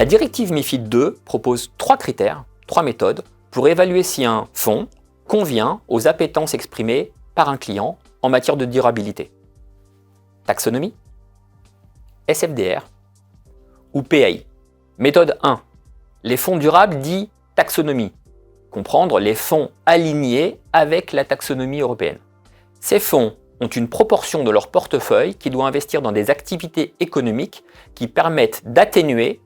La directive MiFID II propose 3 critères, 3 méthodes pour évaluer si un fonds convient aux appétences exprimées par un client en matière de durabilité. Taxonomie, SFDR ou PAI. Méthode 1. Les fonds durables dits taxonomie. Comprendre les fonds alignés avec la taxonomie européenne. Ces fonds ont une proportion de leur portefeuille qui doit investir dans des activités économiques qui permettent d'atténuer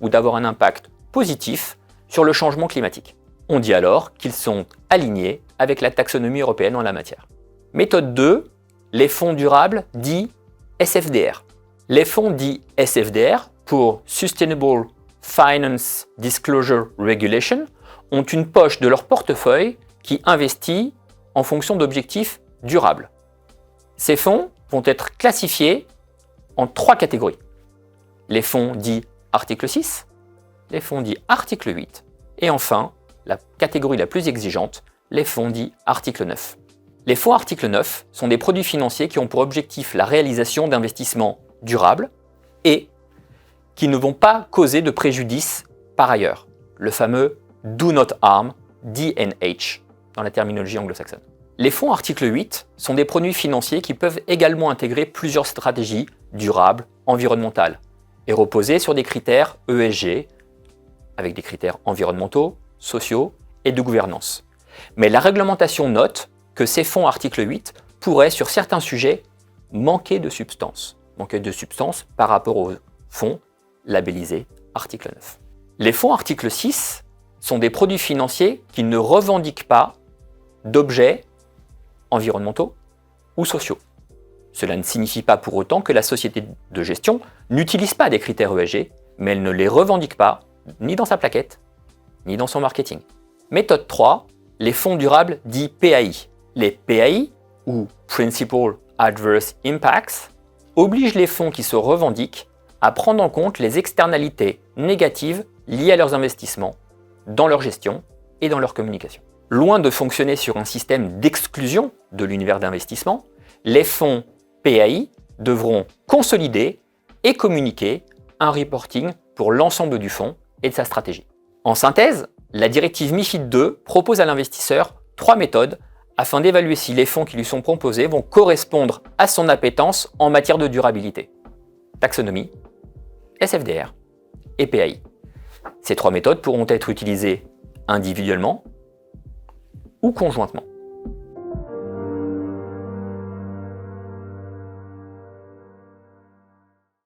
ou d'avoir un impact positif sur le changement climatique. On dit alors qu'ils sont alignés avec la taxonomie européenne en la matière. Méthode 2, les fonds durables dits SFDR. Les fonds dits SFDR, pour Sustainable Finance Disclosure Regulation, ont une poche de leur portefeuille qui investit en fonction d'objectifs durables. Ces fonds vont être classifiés en 3 catégories. Les fonds dits article 6, les fonds dits article 8, et enfin, la catégorie la plus exigeante, les fonds dits article 9. Les fonds article 9 sont des produits financiers qui ont pour objectif la réalisation d'investissements durables et qui ne vont pas causer de préjudice par ailleurs, le fameux Do Not Harm, DNH, dans la terminologie anglo-saxonne. Les fonds article 8 sont des produits financiers qui peuvent également intégrer plusieurs stratégies durables, environnementales, et reposer sur des critères ESG, avec des critères environnementaux, sociaux et de gouvernance. Mais la réglementation note que ces fonds article 8 pourraient, sur certains sujets, manquer de substance par rapport aux fonds labellisés article 9. Les fonds article 6 sont des produits financiers qui ne revendiquent pas d'objets environnementaux ou sociaux. Cela ne signifie pas pour autant que la société de gestion n'utilise pas des critères ESG, mais elle ne les revendique pas ni dans sa plaquette, ni dans son marketing. Méthode 3, les fonds durables dits PAI. Les PAI, ou Principal Adverse Impacts, obligent les fonds qui se revendiquent à prendre en compte les externalités négatives liées à leurs investissements, dans leur gestion et dans leur communication. Loin de fonctionner sur un système d'exclusion de l'univers d'investissement, les fonds PAI devront consolider et communiquer un reporting pour l'ensemble du fonds et de sa stratégie. En synthèse, la directive MiFID II propose à l'investisseur 3 méthodes afin d'évaluer si les fonds qui lui sont proposés vont correspondre à son appétence en matière de durabilité. Taxonomie, SFDR et PAI. Ces 3 méthodes pourront être utilisées individuellement ou conjointement.